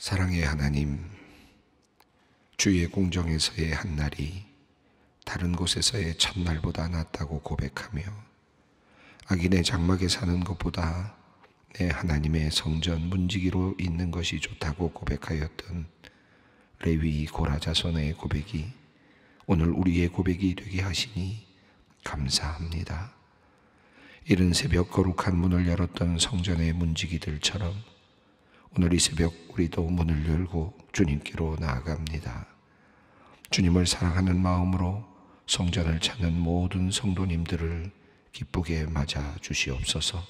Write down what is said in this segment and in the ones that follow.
사랑의 하나님, 주의 공정에서의 한날이 다른 곳에서의 첫날보다 낫다고 고백하며 악인의 장막에 사는 것보다 내 하나님의 성전 문지기로 있는 것이 좋다고 고백하였던 레위 고라 자손의 고백이 오늘 우리의 고백이 되게 하시니 감사합니다. 이른 새벽 거룩한 문을 열었던 성전의 문지기들처럼 오늘 이 새벽 우리도 문을 열고 주님께로 나아갑니다. 주님을 사랑하는 마음으로 성전을 찾는 모든 성도님들을 기쁘게 맞아 주시옵소서.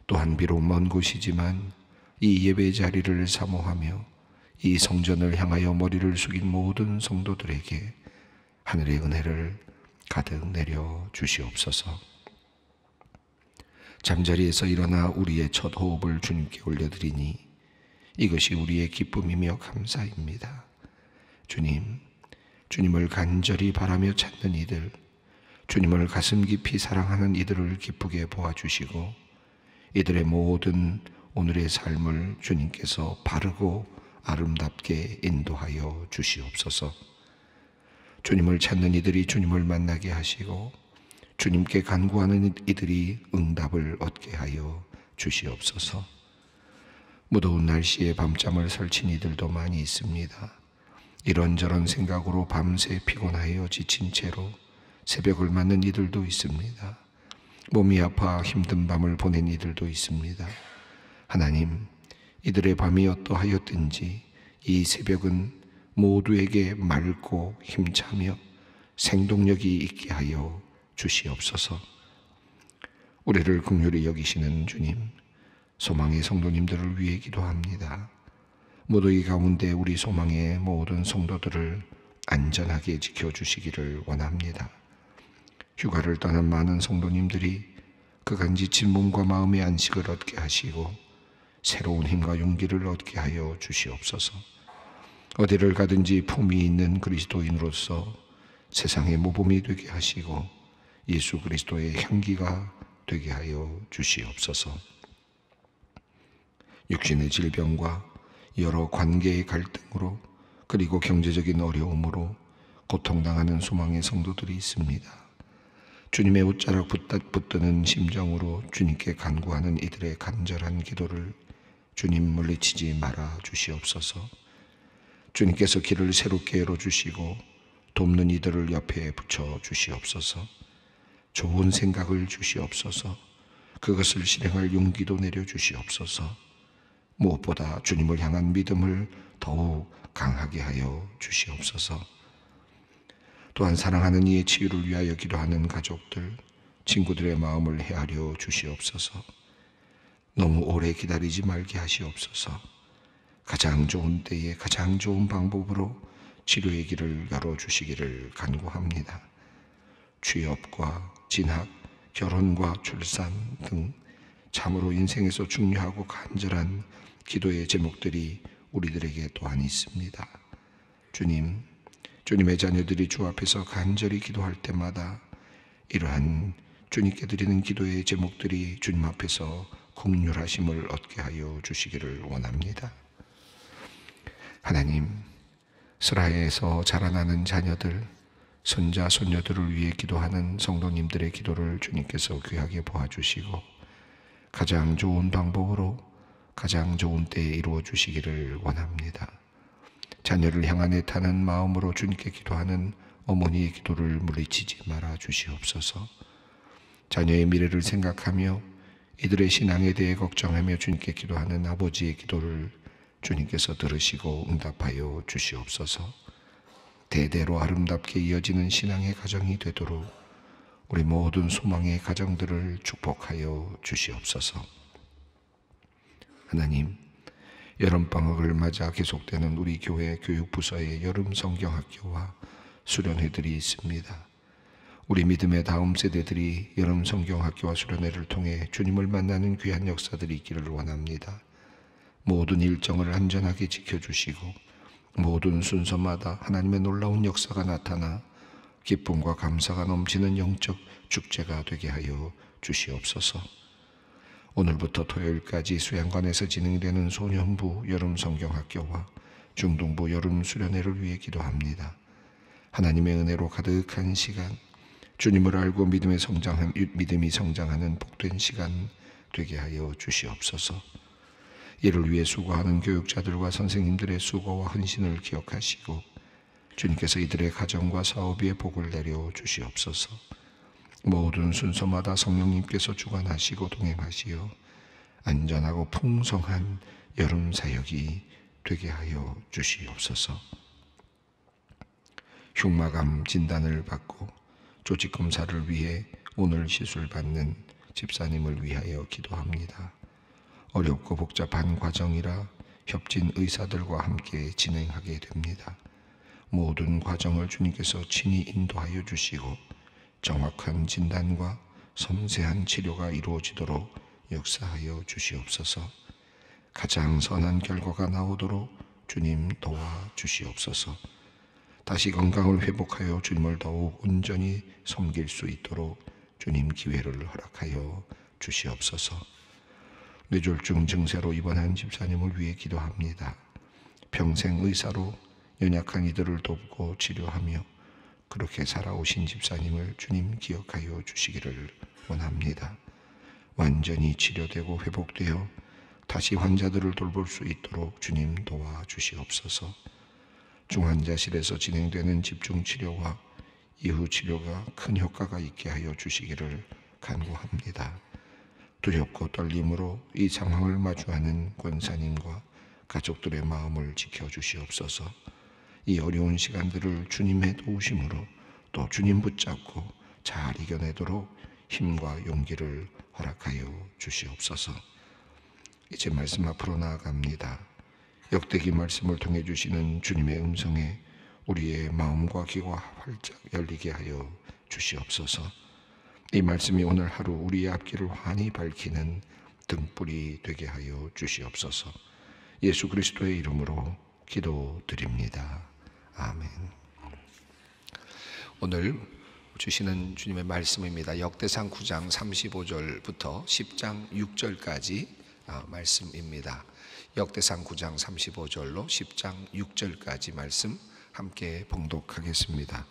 또한 비록 먼 곳이지만 이 예배 자리를 사모하며 이 성전을 향하여 머리를 숙인 모든 성도들에게 하늘의 은혜를 가득 내려 주시옵소서. 잠자리에서 일어나 우리의 첫 호흡을 주님께 올려드리니 이것이 우리의 기쁨이며 감사입니다. 주님을 간절히 바라며 찾는 이들, 주님을 가슴 깊이 사랑하는 이들을 기쁘게 보아주시고 이들의 모든 오늘의 삶을 주님께서 바르고 아름답게 인도하여 주시옵소서. 주님을 찾는 이들이 주님을 만나게 하시고 주님께 간구하는 이들이 응답을 얻게 하여 주시옵소서. 무더운 날씨에 밤잠을 설친 이들도 많이 있습니다. 이런저런 생각으로 밤새 피곤하여 지친 채로 새벽을 맞는 이들도 있습니다. 몸이 아파 힘든 밤을 보낸 이들도 있습니다. 하나님, 이들의 밤이 어떠하였든지 이 새벽은 모두에게 맑고 힘차며 생동력이 있게 하여 주시옵소서. 우리를 긍휼히 여기시는 주님, 소망의 성도님들을 위해 기도합니다. 모두 이 가운데 우리 소망의 모든 성도들을 안전하게 지켜주시기를 원합니다. 휴가를 떠난 많은 성도님들이 그간 지친 몸과 마음의 안식을 얻게 하시고 새로운 힘과 용기를 얻게 하여 주시옵소서. 어디를 가든지 품위 있는 그리스도인으로서 세상의 모범이 되게 하시고 예수 그리스도의 향기가 되게 하여 주시옵소서. 육신의 질병과 여러 관계의 갈등으로 그리고 경제적인 어려움으로 고통당하는 소망의 성도들이 있습니다. 주님의 옷자락 붙드는 심정으로 주님께 간구하는 이들의 간절한 기도를 주님 물리치지 말아 주시옵소서. 주님께서 길을 새롭게 열어주시고 돕는 이들을 옆에 붙여 주시옵소서. 좋은 생각을 주시옵소서. 그것을 실행할 용기도 내려주시옵소서. 무엇보다 주님을 향한 믿음을 더욱 강하게 하여 주시옵소서. 또한 사랑하는 이의 치유를 위하여 기도하는 가족들, 친구들의 마음을 헤아려 주시옵소서. 너무 오래 기다리지 말게 하시옵소서. 가장 좋은 때에 가장 좋은 방법으로 치료의 길을 열어주시기를 간구합니다. 취업과 진학, 결혼과 출산 등 참으로 인생에서 중요하고 간절한 기도의 제목들이 우리들에게 또한 있습니다. 주님의 자녀들이 주 앞에서 간절히 기도할 때마다 이러한 주님께 드리는 기도의 제목들이 주님 앞에서 긍휼하심을 얻게 하여 주시기를 원합니다. 하나님, 스라에서 자라나는 자녀들, 손자, 손녀들을 위해 기도하는 성도님들의 기도를 주님께서 귀하게 보아주시고 가장 좋은 방법으로 가장 좋은 때에 이루어 주시기를 원합니다. 자녀를 향한 애타는 마음으로 주님께 기도하는 어머니의 기도를 물리치지 말아 주시옵소서. 자녀의 미래를 생각하며 이들의 신앙에 대해 걱정하며 주님께 기도하는 아버지의 기도를 주님께서 들으시고 응답하여 주시옵소서. 대대로 아름답게 이어지는 신앙의 가정이 되도록 우리 모든 소망의 가정들을 축복하여 주시옵소서. 하나님, 여름방학을 맞아 계속되는 우리 교회 교육부서의 여름 성경학교와 수련회들이 있습니다. 우리 믿음의 다음 세대들이 여름 성경학교와 수련회를 통해 주님을 만나는 귀한 역사들이 있기를 원합니다. 모든 일정을 안전하게 지켜주시고 모든 순서마다 하나님의 놀라운 역사가 나타나 기쁨과 감사가 넘치는 영적 축제가 되게 하여 주시옵소서. 오늘부터 토요일까지 수양관에서 진행되는 소년부 여름 성경학교와 중등부 여름 수련회를 위해 기도합니다. 하나님의 은혜로 가득한 시간, 주님을 알고 믿음이 성장하는 복된 시간 되게 하여 주시옵소서. 이를 위해 수고하는 교육자들과 선생님들의 수고와 헌신을 기억하시고 주님께서 이들의 가정과 사업 위에 복을 내려 주시옵소서. 모든 순서마다 성령님께서 주관하시고 동행하시어 안전하고 풍성한 여름 사역이 되게 하여 주시옵소서. 흉마감 진단을 받고 조직 검사를 위해 오늘 시술받는 집사님을 위하여 기도합니다. 어렵고 복잡한 과정이라 협진 의사들과 함께 진행하게 됩니다. 모든 과정을 주님께서 친히 인도하여 주시고 정확한 진단과 섬세한 치료가 이루어지도록 역사하여 주시옵소서. 가장 선한 결과가 나오도록 주님 도와 주시옵소서. 다시 건강을 회복하여 주님을 더욱 온전히 섬길 수 있도록 주님 기회를 허락하여 주시옵소서. 뇌졸중 증세로 입원한 집사님을 위해 기도합니다. 평생 의사로 연약한 이들을 돕고 치료하며 그렇게 살아오신 집사님을 주님 기억하여 주시기를 원합니다. 완전히 치료되고 회복되어 다시 환자들을 돌볼 수 있도록 주님 도와주시옵소서. 중환자실에서 진행되는 집중치료와 이후 치료가 큰 효과가 있게 하여 주시기를 간구합니다. 두렵고 떨림으로 이 상황을 마주하는 권사님과 가족들의 마음을 지켜주시옵소서. 이 어려운 시간들을 주님의 도우심으로 또 주님 붙잡고 잘 이겨내도록 힘과 용기를 허락하여 주시옵소서. 이제 말씀 앞으로 나아갑니다. 역대기 말씀을 통해 주시는 주님의 음성에 우리의 마음과 귀가 활짝 열리게 하여 주시옵소서. 이 말씀이 오늘 하루 우리의 앞길을 환히 밝히는 등불이 되게 하여 주시옵소서. 예수 그리스도의 이름으로 기도드립니다. 아멘. 오늘 주시는 주님의 말씀입니다. 역대상 9장 35절부터 10장 6절까지 말씀입니다. 역대상 9장 35절로 10장 6절까지 말씀 함께 봉독하겠습니다.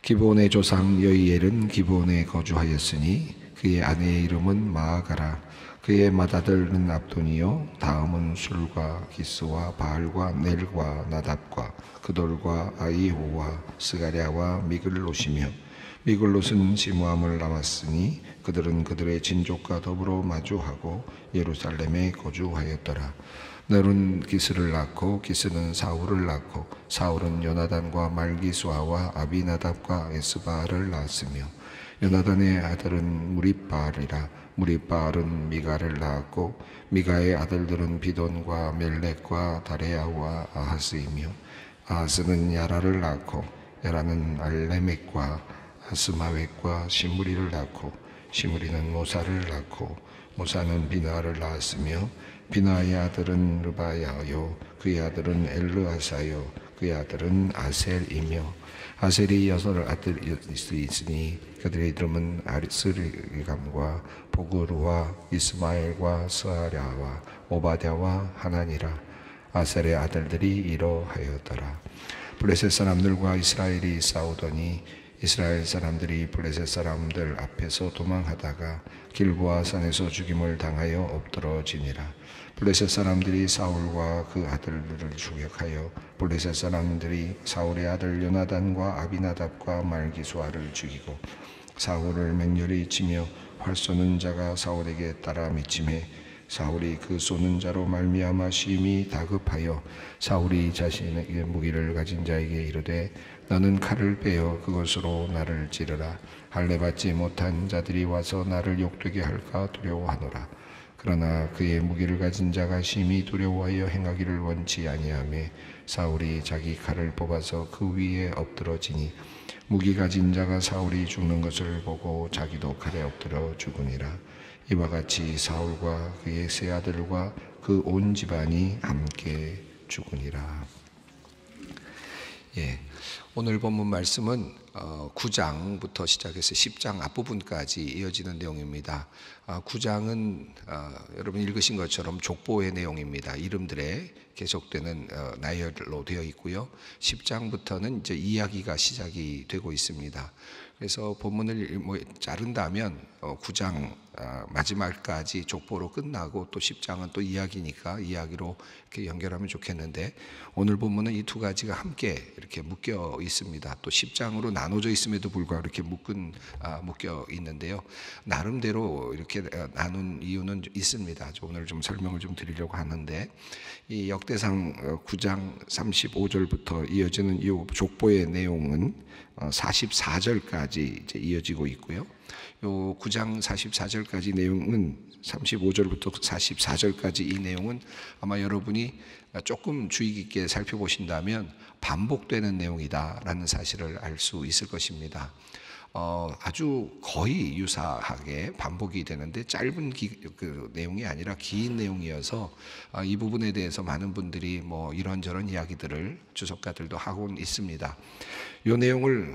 기브온의 조상 여이엘은 기브온에 거주하였으니 그의 아내의 이름은 마아가라. 그의 맏아들은 압돈이요 다음은 술과 기스와 바알과 넬과 나답과 그돌과 아이호와 스가랴와 미글롯이며 미글롯은 시므함을 낳았으니 그들은 그들의 친족과 더불어 마주하고 예루살렘에 거주하였더라. 넬은 기스를 낳고 기스는 사울을 낳고 사울은 요나단과 말기수아와 아비나답과 에스바알을 낳았으며 요나단의 아들은 무립바알이라. 무립바알은 미가를 낳았고 미가의 아들들은 비돈과 멜렉과 다레야와 아하스이며 아하스는 야라를 낳고 야라는 알레멕과 아스마웻과 시므리를 낳고 시므리는 모사를 낳고 모사는 비나를 낳았으며 비나의 아들은 르바야요 그의 아들은 엘르아사요 그의 아들은 아셀이며 아셀이 6아들이 있으니 그들의 이름은 아리스리감과 보그루와 이스마엘과 스아랴와 오바댜와 하나니라. 아셀의 아들들이 이러하였더라. 블레셋 사람들과 이스라엘이 싸우더니 이스라엘 사람들이 블레셋 사람들 앞에서 도망하다가 길보아 산에서 죽임을 당하여 엎드러지니라. 블레셋 사람들이 사울과 그 아들들을 추격하여 블레셋 사람들이 사울의 아들 요나단과 아비나답과 말기수아를 죽이고 사울을 맹렬히 치며 활 쏘는 자가 사울에게 따라 미침해 사울이 그 쏘는 자로 말미암아 심히 다급하여 사울이 자신에게 무기를 가진 자에게 이르되 너는 칼을 빼어 그것으로 나를 찌르라. 할례 받지 못한 자들이 와서 나를 욕되게 할까 두려워하노라. 그러나 그의 무기를 가진 자가 심히 두려워하여 행하기를 원치 아니하며 사울이 자기 칼을 뽑아서 그 위에 엎드러지니 무기 가진 자가 사울이 죽는 것을 보고 자기도 칼에 엎드려 죽으니라. 이와 같이 사울과 그의 세 아들과 그 온 집안이 함께 죽으니라. 예, 오늘 본문 말씀은 9장부터 시작해서 10장 앞부분까지 이어지는 내용입니다. 9장은 여러분 읽으신 것처럼 족보의 내용입니다. 이름들에 계속되는 나열로 되어 있고요. 10장부터는 이제 이야기가 시작이 되고 있습니다. 그래서 본문을 자른다면 9장 마지막까지 족보로 끝나고 또 10장은 또 이야기니까 이야기로 이렇게 연결하면 좋겠는데, 오늘 본문은 이 두 가지가 함께 이렇게 묶여 있습니다. 또 10장으로 나눠져 있음에도 불구하고 이렇게 묶여 있는데요. 나름대로 이렇게 나눈 이유는 있습니다. 오늘 좀 설명을 좀 드리려고 하는데, 이 역대상 9장 35절부터 이어지는 이 족보의 내용은 44절까지 이제 이어지고 있고요. 요 9장 44절까지 내용은 35절부터 44절까지 이 내용은 아마 여러분이 조금 주의 깊게 살펴보신다면 반복되는 내용이다라는 사실을 알 수 있을 것입니다. 아주 거의 유사하게 반복이 되는데 짧은 그 내용이 아니라 긴 내용이어서 이 부분에 대해서 많은 분들이 뭐 이런저런 이야기들을 주석가들도 하고 있습니다. 이 내용을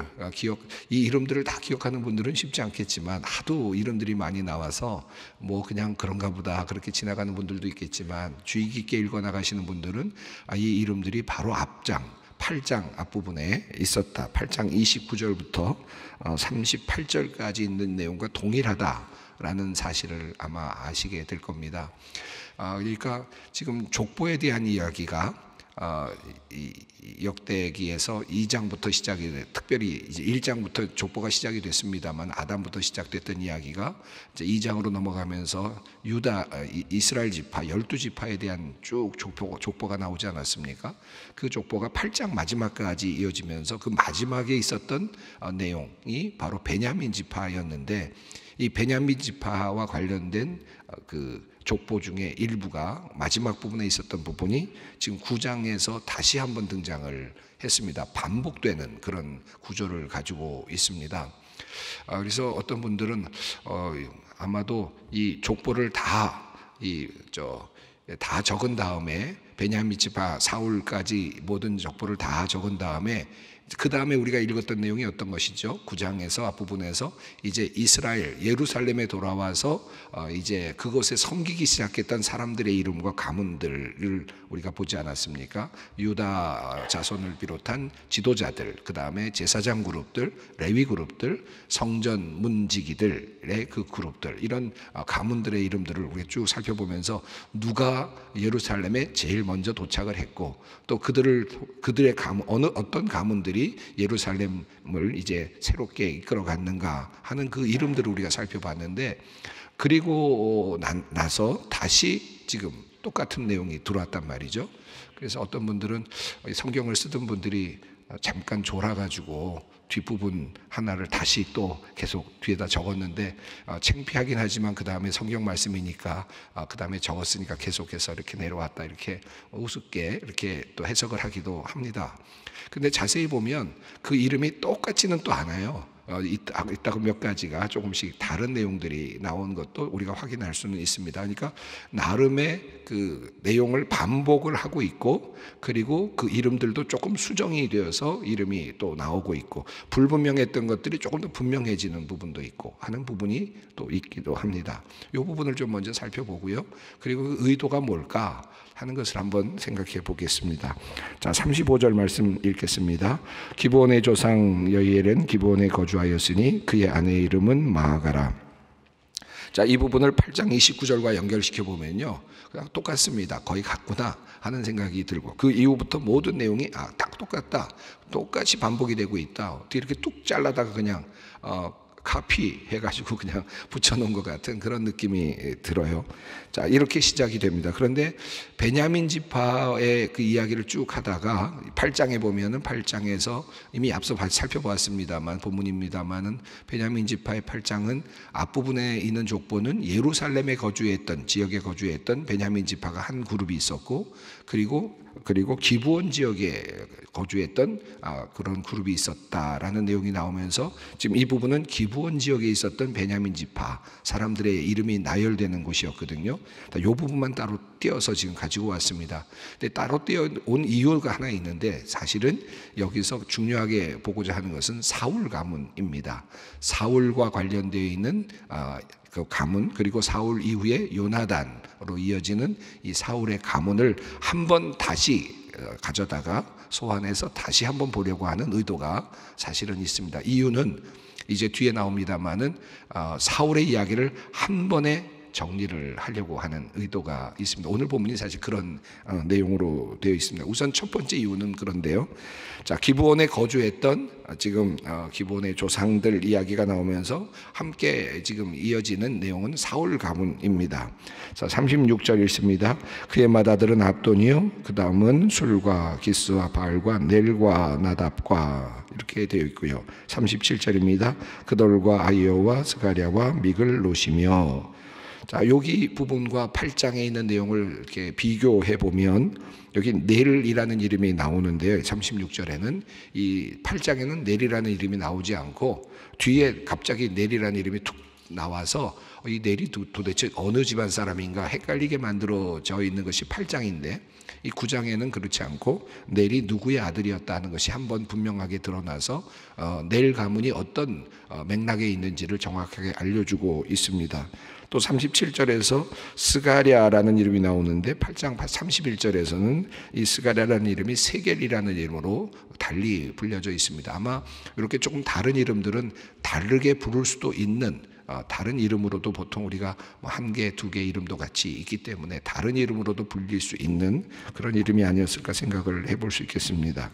이 이름들을 다 기억하는 분들은 쉽지 않겠지만, 하도 이름들이 많이 나와서 뭐 그냥 그런가 보다 그렇게 지나가는 분들도 있겠지만, 주의 깊게 읽어 나가시는 분들은 이 이름들이 바로 앞장 8장 앞부분에 있었다. 8장 29절부터 38절까지 있는 내용과 동일하다라는 사실을 아마 아시게 될 겁니다. 그러니까 지금 족보에 대한 이야기가 역대기에서 2장부터 시작이 돼, 특별히 이제 1장부터 족보가 시작이 됐습니다만 아담부터 시작됐던 이야기가 이제 2장으로 넘어가면서 이스라엘 지파 12지파에 대한 쭉 족보가 나오지 않았습니까? 그 족보가 8장 마지막까지 이어지면서 그 마지막에 있었던 내용이 바로 베냐민 지파였는데, 이 베냐민 지파와 관련된 그 족보 중에 일부가 마지막 부분에 있었던 부분이 지금 9장에서 다시 한번 등장을 했습니다. 반복되는 그런 구조를 가지고 있습니다. 그래서 어떤 분들은 아마도 이 족보를 다 적은 다음에, 베냐민 지파 사울까지 모든 족보를 다 적은 다음에 그 다음에 우리가 읽었던 내용이 어떤 것이죠? 9장에서 앞부분에서 이제 이스라엘 예루살렘에 돌아와서 이제 그곳에 섬기기 시작했던 사람들의 이름과 가문들을 우리가 보지 않았습니까? 유다 자손을 비롯한 지도자들, 그 다음에 제사장 그룹들, 레위 그룹들, 성전 문지기들의 그 그룹들, 이런 가문들의 이름들을 우리가 쭉 살펴보면서 누가 예루살렘에 제일 먼저 도착을 했고, 또 그들의 가문, 어떤 가문들이 예루살렘을 이제 새롭게 이끌어갔는가 하는 그 이름들을 우리가 살펴봤는데, 그리고 나서 다시 지금 똑같은 내용이 들어왔단 말이죠. 그래서 어떤 분들은 성경을 쓰던 분들이 잠깐 졸아가지고 뒷부분 하나를 다시 또 계속 뒤에다 적었는데, 창피하긴 하지만 그 다음에 성경 말씀이니까 그 다음에 적었으니까 계속해서 이렇게 내려왔다, 이렇게 우습게 이렇게 또 해석을 하기도 합니다. 근데 자세히 보면 그 이름이 똑같지는 또 않아요. 이따가 몇 가지가 조금씩 다른 내용들이 나온 것도 우리가 확인할 수는 있습니다. 그러니까 나름의 그 내용을 반복을 하고 있고, 그리고 그 이름들도 조금 수정이 되어서 이름이 또 나오고 있고, 불분명했던 것들이 조금 더 분명해지는 부분도 있고 하는 부분이 또 있기도 합니다. 이 부분을 좀 먼저 살펴보고요. 그리고 그 의도가 뭘까 하는 것을 한번 생각해 보겠습니다. 자, 35절 말씀 읽겠습니다. 기브온의 조상 여이엘은 기브온에 거주하였으니 그의 아내의 이름은 마아가라. 자, 이 부분을 8장 29절과 연결시켜 보면요, 그냥 똑같습니다. 거의 같구나 하는 생각이 들고, 그 이후부터 모든 내용이 딱 똑같다, 똑같이 반복이 되고 있다. 어떻게 이렇게 뚝 잘라다가 그냥 카피 해가지고 그냥 붙여놓은 것 같은 그런 느낌이 들어요. 자, 이렇게 시작이 됩니다. 그런데 베냐민 지파의 그 이야기를 쭉 하다가 8장에 보면은 8장에서 이미 앞서 살펴보았습니다만, 본문입니다만은 베냐민 지파의 8장은 앞부분에 있는 족보는 예루살렘에 거주했던, 지역에 거주했던 베냐민 지파가 한 그룹이 있었고, 그리고 기브온 지역에 거주했던 그런 그룹이 있었다라는 내용이 나오면서, 지금 이 부분은 기브온 지역에 있었던 베냐민 지파 사람들의 이름이 나열되는 곳이었거든요. 이 부분만 따로 띄어서 지금 가지고 왔습니다. 근데 따로 띄어온 이유가 하나 있는데 사실은 여기서 중요하게 보고자 하는 것은 사울 가문입니다. 사울과 관련되어 있는 그 가문, 그리고 사울 이후에 요나단으로 이어지는 이 사울의 가문을 한번 다시 가져다가 소환해서 다시 한번 보려고 하는 의도가 사실은 있습니다. 이유는 이제 뒤에 나옵니다만은 사울의 이야기를 한 번에 정리를 하려고 하는 의도가 있습니다. 오늘 본문이 사실 그런 내용으로 되어 있습니다. 우선 첫 번째 이유는 그런데요. 자, 기브온에 거주했던 지금 기브온의 조상들 이야기가 나오면서 함께 지금 이어지는 내용은 사울 가문입니다. 자, 36절 읽습니다. 그의 맏아들은 압돈이요, 그 다음은 술과 기스와 바알과 넬과 나답과 이렇게 되어 있고요. 37절입니다. 그돌과 아이오와 스가랴와 미글롯이며. 자, 여기 부분과 8장에 있는 내용을 이렇게 비교해 보면 여기 넬이라는 이름이 나오는데요. 36절에는 이 8장에는 넬이라는 이름이 나오지 않고 뒤에 갑자기 넬이라는 이름이 툭 나와서 이 넬이 도대체 어느 집안 사람인가 헷갈리게 만들어져 있는 것이 8장인데 이 9장에는 그렇지 않고 넬이 누구의 아들이었다는 것이 한번 분명하게 드러나서 넬 가문이 어떤 맥락에 있는지를 정확하게 알려주고 있습니다. 또 37절에서 스가랴라는 이름이 나오는데 8장 31절에서는 이 스가랴라는 이름이 세겔이라는 이름으로 달리 불려져 있습니다. 아마 이렇게 조금 다른 이름들은 다르게 부를 수도 있는 다른 이름으로도 보통 우리가 한 개, 두 개 이름도 같이 있기 때문에 다른 이름으로도 불릴 수 있는 그런 이름이 아니었을까 생각을 해볼 수 있겠습니다.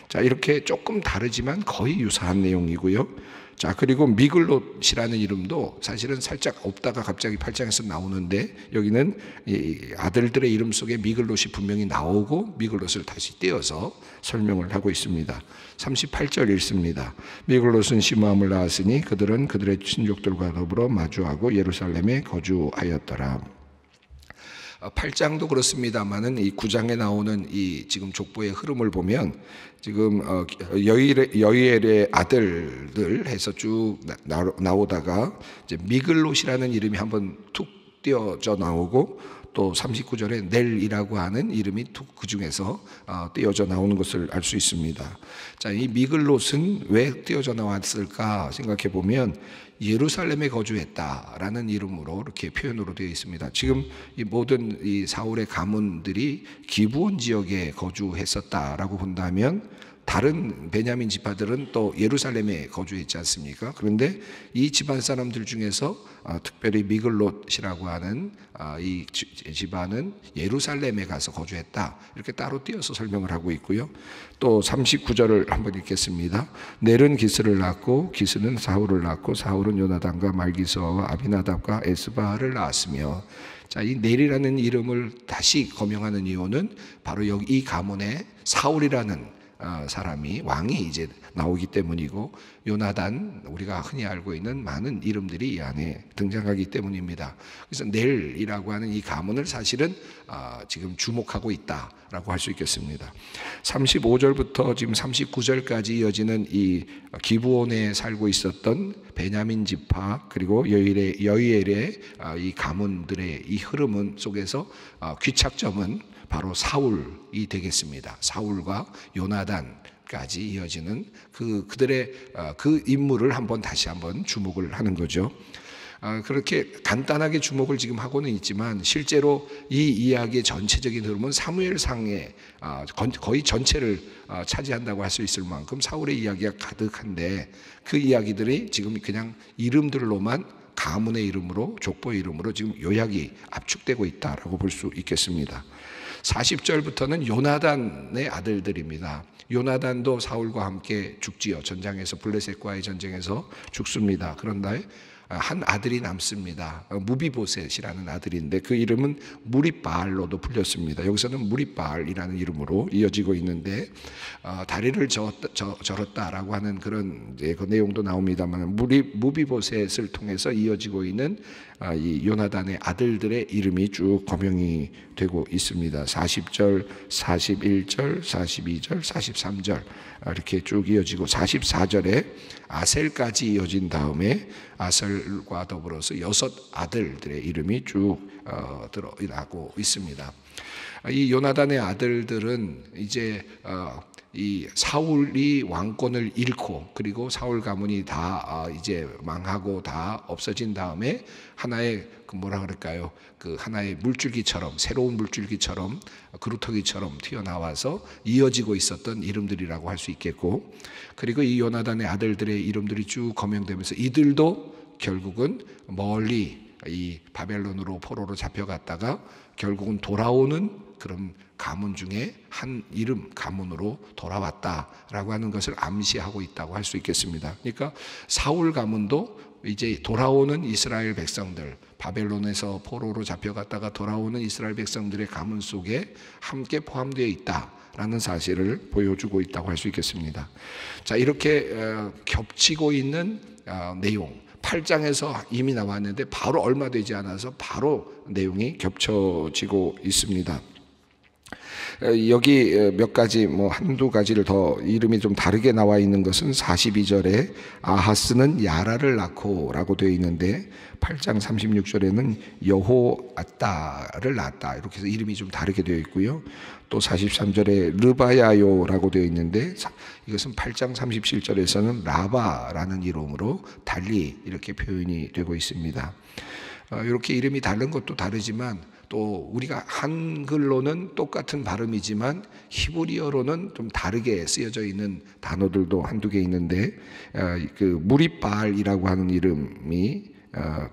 자, 이렇게 조금 다르지만 거의 유사한 내용이고요. 자, 그리고 미글롯이라는 이름도 사실은 살짝 없다가 갑자기 8장에서 나오는데 여기는 이 아들들의 이름 속에 미글롯이 분명히 나오고 미글롯을 다시 떼어서 설명을 하고 있습니다. 38절 읽습니다. 미글롯은 시므함을 낳았으니 그들은 그들의 친족들과 더불어 마주하고 예루살렘에 거주하였더라. 8장도 그렇습니다만은 이 9장에 나오는 이 지금 족보의 흐름을 보면 지금 여이엘의 아들들 해서 쭉 나오다가 이제 미글롯이라는 이름이 한번 툭 띄어져 나오고 또 39절에 넬이라고 하는 이름이 툭 그 중에서 띄어져 나오는 것을 알 수 있습니다. 자, 이 미글롯은 왜 띄어져 나왔을까 생각해 보면 예루살렘에 거주했다라는 이름으로 이렇게 표현으로 되어 있습니다. 지금 이 모든 이 사울의 가문들이 기브온 지역에 거주했었다라고 본다면 다른 베냐민 지파들은 또 예루살렘에 거주했지 않습니까? 그런데 이 집안 사람들 중에서 특별히 미글롯이라고 하는 이 집안은 예루살렘에 가서 거주했다, 이렇게 따로 띄어서 설명을 하고 있고요. 또 39절을 한번 읽겠습니다. 넬은 기스를 낳고 기스는 사울을 낳고 사울은 요나단과 말기스와 아비나답과 에스바를 낳았으며. 자, 이 넬이라는 이름을 다시 거명하는 이유는 바로 여기 이 가문에 사울이라는 사람이 왕이 이제 나오기 때문이고 요나단, 우리가 흔히 알고 있는 많은 이름들이 이 안에 등장하기 때문입니다. 그래서 넬이라고 하는 이 가문을 사실은 지금 주목하고 있다라고 할 수 있겠습니다. 35절부터 지금 39절까지 이어지는 이 기브온에 살고 있었던 베냐민 지파 그리고 여이엘의 이 가문들의 이 흐름 속에서 귀착점은 바로 사울이 되겠습니다. 사울과 요나단까지 이어지는 그들의 그 인물을 다시 한번 주목을 하는 거죠. 그렇게 간단하게 주목을 지금 하고는 있지만 실제로 이 이야기의 전체적인 흐름은 사무엘상의 거의 전체를 차지한다고 할 수 있을 만큼 사울의 이야기가 가득한데 그 이야기들이 지금 그냥 이름들로만 가문의 이름으로 족보의 이름으로 지금 요약이 압축되고 있다라고 볼 수 있겠습니다. 40절부터는 요나단의 아들들입니다. 요나단도 사울과 함께 죽지요. 전장에서 블레셋과의 전쟁에서 죽습니다. 그런다 한 아들이 남습니다. 무비보셋이라는 아들인데 그 이름은 무리바알로도 불렸습니다. 여기서는 무리바알이라는 이름으로 이어지고 있는데 다리를 절었다라고 하는 그런 그 내용도 나옵니다만 무비보셋을 통해서 이어지고 있는 이 요나단의 아들들의 이름이 쭉 거명이 되고 있습니다. 40절, 41절, 42절, 43절 이렇게 쭉 이어지고 44절에 아셀까지 이어진 다음에 아셀과 더불어서 6 아들들의 이름이 쭉 드러나고 있습니다. 이 요나단의 아들들은 이제 이 사울이 왕권을 잃고 그리고 사울 가문이 다 이제 망하고 다 없어진 다음에 하나의 뭐라 그럴까요? 하나의 물줄기처럼, 새로운 물줄기처럼, 그루터기처럼 튀어나와서 이어지고 있었던 이름들이라고 할 수 있겠고, 그리고 이 요나단의 아들들의 이름들이 쭉 거명되면서 이들도 결국은 멀리 이 바벨론으로 포로로 잡혀갔다가 결국은 돌아오는 그런 가문 중에 한 이름 가문으로 돌아왔다라고 하는 것을 암시하고 있다고 할 수 있겠습니다. 그러니까 사울 가문도 이제 돌아오는 이스라엘 백성들, 바벨론에서 포로로 잡혀갔다가 돌아오는 이스라엘 백성들의 가문 속에 함께 포함되어 있다라는 사실을 보여주고 있다고 할 수 있겠습니다. 자, 이렇게 겹치고 있는 내용, 8장에서 이미 나왔는데 바로 얼마 되지 않아서 바로 내용이 겹쳐지고 있습니다. 여기 몇 가지 한두 가지를 더 이름이 좀 다르게 나와 있는 것은 42절에 아하스는 야라를 낳고 라고 되어 있는데 8장 36절에는 여호아따를 낳았다 이렇게 해서 이름이 좀 다르게 되어 있고요. 또 43절에 르바야요라고 되어 있는데 이것은 8장 37절에서는 라바라는 이름으로 달리 이렇게 표현이 되고 있습니다. 이렇게 이름이 다른 것도 다르지만 또 우리가 한글로는 똑같은 발음이지만 히브리어로는 좀 다르게 쓰여져 있는 단어들도 한두 개 있는데 무리바알이라고 하는 이름이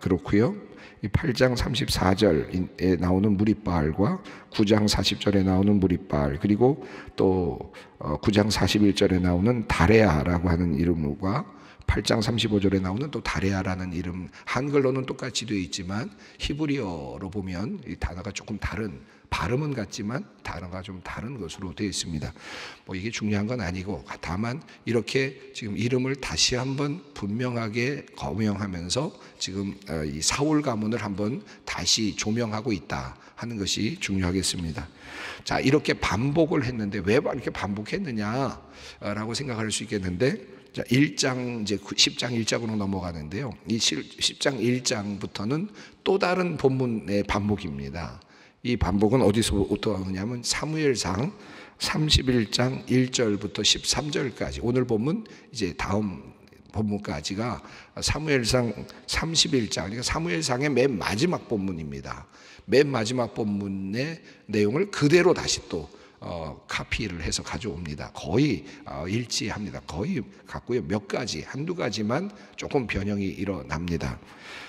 그렇고요. 8장 34절에 나오는 무리바알과 9장 40절에 나오는 무리바알, 그리고 또 9장 41절에 나오는 다레아라고 하는 이름과 8장 35절에 나오는 또 다레아라는 이름, 한글로는 똑같이 되어 있지만 히브리어로 보면 이 단어가 조금 다른, 발음은 같지만 단어가 좀 다른 것으로 되어 있습니다. 이게 중요한 건 아니고 다만 이렇게 지금 이름을 다시 한번 분명하게 거명하면서 지금 이 사울 가문을 한번 다시 조명하고 있다 하는 것이 중요하겠습니다. 자, 이렇게 반복을 했는데 왜 이렇게 반복했느냐라고 생각할 수 있겠는데, 자, 1장 이제 10장 1장으로 넘어가는데요. 이 10장 1장부터는 또 다른 본문의 반복입니다. 이 반복은 어디서부터 오느냐면 사무엘상 31장 1절부터 13절까지, 오늘 본문 이제 다음 본문까지가 사무엘상 31장, 그러니까 사무엘상의 맨 마지막 본문입니다. 맨 마지막 본문의 내용을 그대로 다시 또 카피를 해서 가져옵니다. 거의 일치합니다. 거의 같고요. 몇 가지, 한두 가지만 조금 변형이 일어납니다.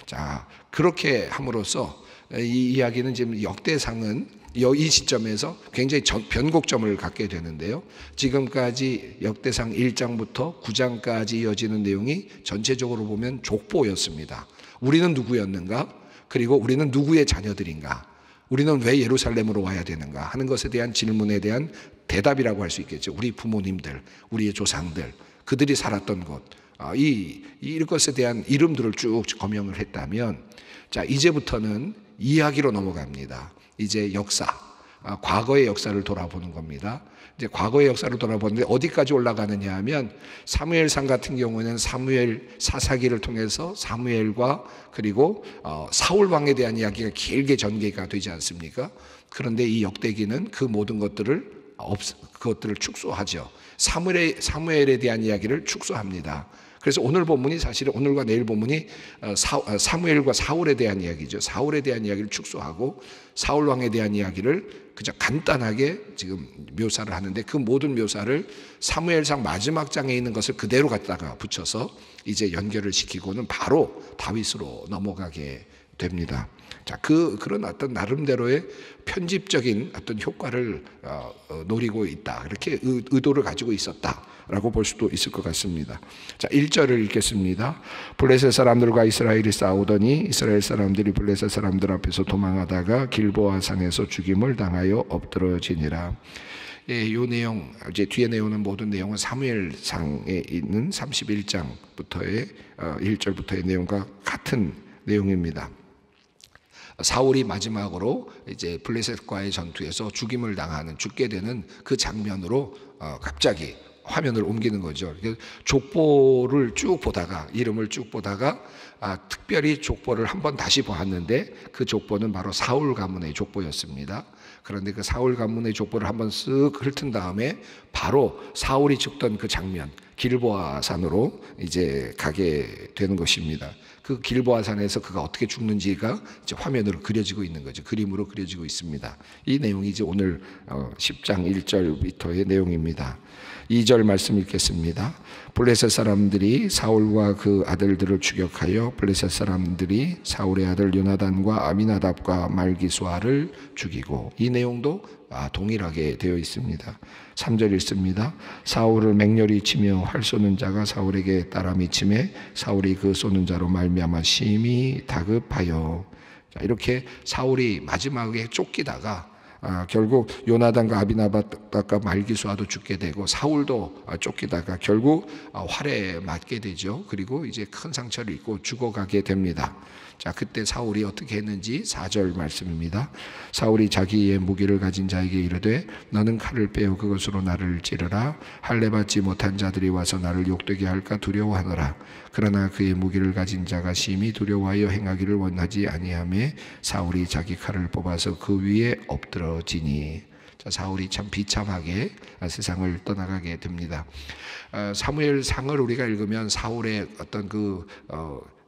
자, 그렇게 함으로써 이 이야기는 지금 역대상은 이 시점에서 굉장히 변곡점을 갖게 되는데요. 지금까지 역대상 1장부터 9장까지 이어지는 내용이 전체적으로 보면 족보였습니다. 우리는 누구였는가? 그리고 우리는 누구의 자녀들인가? 우리는 왜 예루살렘으로 와야 되는가 하는 것에 대한 질문에 대한 대답이라고 할 수 있겠죠. 우리 부모님들, 우리의 조상들, 그들이 살았던 곳, 이것에 대한 이름들을 쭉 거명을 했다면, 자, 이제부터는 이야기로 넘어갑니다. 이제 역사, 과거의 역사를 돌아보는 겁니다. 이제 과거의 역사를 돌아보는데 어디까지 올라가느냐 하면, 사무엘상 같은 경우는 사무엘 사사기를 통해서 사무엘과 그리고 사울 왕에 대한 이야기가 길게 전개가 되지 않습니까? 그런데 이 역대기는 그 모든 것들을 축소하죠. 사무엘에 대한 이야기를 축소합니다. 그래서 오늘 본문이 사실은 오늘과 내일 본문이 사무엘과 사울에 대한 이야기죠. 사울에 대한 이야기를 축소하고 사울 왕에 대한 이야기를 그저 간단하게 지금 묘사를 하는데, 그 모든 묘사를 사무엘상 마지막 장에 있는 것을 그대로 갖다가 붙여서 이제 연결을 시키고는 바로 다윗으로 넘어가게 됩니다. 자, 그런 어떤 나름대로의 편집적인 어떤 효과를 노리고 있다, 이렇게 의도를 가지고 있었다라고 볼 수도 있을 것 같습니다. 자, 1절을 읽겠습니다. 블레셋 사람들과 이스라엘이 싸우더니 이스라엘 사람들이 블레셋 사람들 앞에서 도망하다가 길보아 산에서 죽임을 당하여 엎드러지니라. 이 내용, 이제 뒤에 내용은 모든 내용은 사무엘상에 있는 31장부터의 1절부터의 내용과 같은 내용입니다. 사울이 마지막으로 이제 블레셋과의 전투에서 죽게 되는 그 장면으로 갑자기 화면을 옮기는 거죠. 족보를 쭉 보다가, 이름을 쭉 보다가 특별히 족보를 한번 다시 보았는데 그 족보는 바로 사울 가문의 족보였습니다. 그런데 그 사울 가문의 족보를 한번 쓱 훑은 다음에 바로 사울이 죽던 그 장면, 길보아 산으로 이제 가게 되는 것입니다. 그 길보아 산에서 그가 어떻게 죽는지가 이제 화면으로 그려지고 있는 거죠. 그림으로 그려지고 있습니다. 이 내용이 이제 오늘 10장 1절부터의 내용입니다. 2절 말씀 읽겠습니다. 블레셋 사람들이 사울과 그 아들들을 추격하여 블레셋 사람들이 사울의 아들 요나단과 아미나답과 말기수아를 죽이고, 이 내용도 동일하게 되어 있습니다. 3절 읽습니다. 사울을 맹렬히 치며 활 쏘는 자가 사울에게 따라 미침에 사울이 그 쏘는 자로 말미암아 심히 다급하여. 이렇게 사울이 마지막에 쫓기다가 결국 요나단과 아비나답과 말기수아도 죽게 되고, 사울도 쫓기다가 결국 활에 맞게 되죠. 그리고 이제 큰 상처를 입고 죽어가게 됩니다. 자, 그때 사울이 어떻게 했는지 4절 말씀입니다. 사울이 자기의 무기를 가진 자에게 이르되 너는 칼을 빼어 그것으로 나를 찌르라. 할례 받지 못한 자들이 와서 나를 욕되게 할까 두려워하노라. 그러나 그의 무기를 가진 자가 심히 두려워하여 행하기를 원하지 아니하며 사울이 자기 칼을 뽑아서 그 위에 엎드러지니. 자, 사울이 참 비참하게 세상을 떠나가게 됩니다. 사무엘상을 우리가 읽으면 사울의 어떤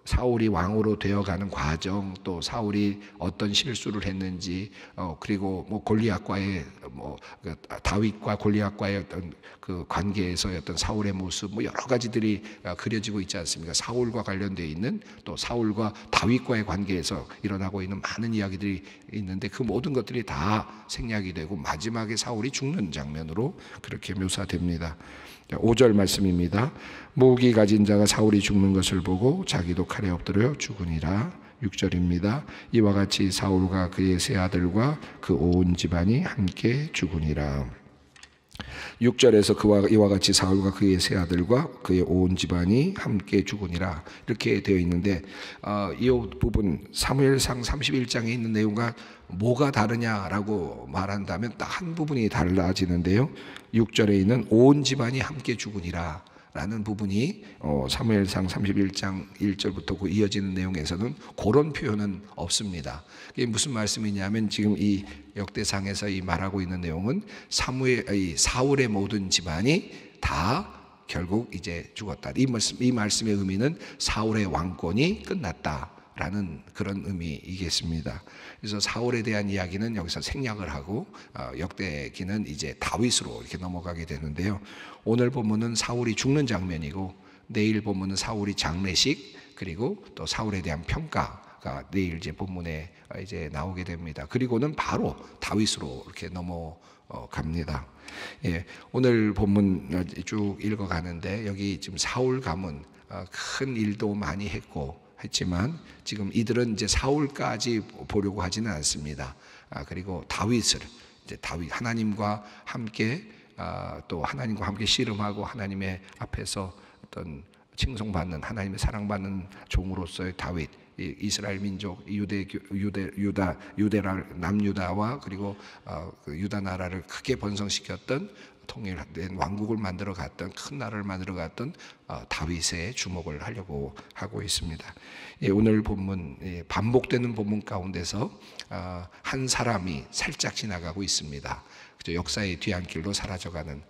사울이 왕으로 되어가는 과정, 또 사울이 어떤 실수를 했는지, 그리고 골리앗과의 다윗과 골리앗과의 어떤 그 관계에서의 어떤 사울의 모습, 여러 가지들이 그려지고 있지 않습니까? 사울과 관련되어 있는, 또 사울과 다윗과의 관계에서 일어나고 있는 많은 이야기들이 있는데, 그 모든 것들이 다 생략이 되고 마지막에 사울이 죽는 장면으로 그렇게 묘사됩니다. 5절 말씀입니다. 무기 가진 자가 사울이 죽는 것을 보고 자기도 칼에 엎드려 죽으니라. 6절입니다. 이와 같이 사울과 그의 세 아들과 그 온 집안이 함께 죽으니라. 6절에서 이와 같이 사울과 그의 세 아들과 그의 온 집안이 함께 죽으니라 이렇게 되어 있는데, 이 부분 사무엘상 31장에 있는 내용과 뭐가 다르냐라고 말한다면 딱 한 부분이 달라지는데요. 6절에 있는 온 집안이 함께 죽으니라 라는 부분이 사무엘상 31장 1절부터 그 이어지는 내용에서는 그런 표현은 없습니다. 이게 무슨 말씀이냐면, 지금 이 역대상에서 이 말하고 있는 내용은 사울의 모든 집안이 다 결국 이제 죽었다. 이 말씀의 의미는 사울의 왕권이 끝났다라는 그런 의미이겠습니다. 그래서 사울에 대한 이야기는 여기서 생략을 하고 역대기는 이제 다윗으로 이렇게 넘어가게 되는데요. 오늘 본문은 사울이 죽는 장면이고, 내일 본문은 사울이 장례식, 그리고 또 사울에 대한 평가가 내일 이제 본문에 이제 나오게 됩니다. 그리고는 바로 다윗으로 이렇게 넘어갑니다. 예, 오늘 본문 쭉 읽어가는데, 여기 지금 사울 가문 큰 일도 많이 했지만 지금 이들은 이제 사울까지 보려고 하지는 않습니다. 그리고 다윗 하나님과 함께 또 하나님과 함께 씨름하고 하나님의 앞에서 어떤 칭송받는, 하나님의 사랑받는 종으로서의 다윗, 이스라엘 민족 남유다와 그리고 유다 나라를 크게 번성시켰던, 통일된 왕국을 만들어 갔던, 큰 나라를 만들어 갔던 다윗에 주목을 하려고 하고 있습니다. 오늘 본문, 반복되는 본문 가운데서 한 사람이 살짝 지나가고 있습니다. 역사의 뒤안길로 사라져가는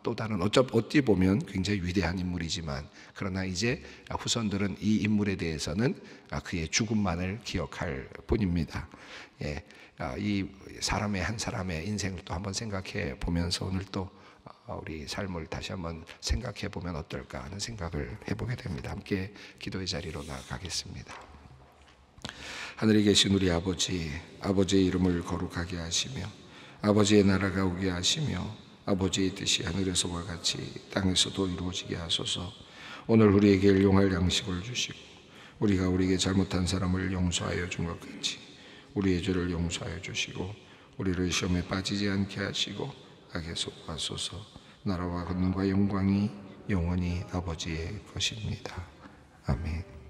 또 다른, 어찌 보면 굉장히 위대한 인물이지만, 그러나 이제 후손들은 이 인물에 대해서는 그의 죽음만을 기억할 뿐입니다. 이 한 사람의 인생을 또 한번 생각해 보면서 오늘 또 우리 삶을 다시 한번 생각해 보면 어떨까 하는 생각을 해보게 됩니다. 함께 기도의 자리로 나아가겠습니다. 하늘에 계신 우리 아버지의 이름을 거룩하게 하시며 아버지의 나라가 오게 하시며 아버지의 뜻이 하늘에서와 같이 땅에서도 이루어지게 하소서. 오늘 우리에게 일용할 양식을 주시고 우리가 우리에게 잘못한 사람을 용서하여 준 것 같이 우리의 죄를 용서하여 주시고 우리를 시험에 빠지지 않게 하시고 악에서 구하소서. 나라와 권능과 영광이 영원히 아버지의 것입니다. 아멘.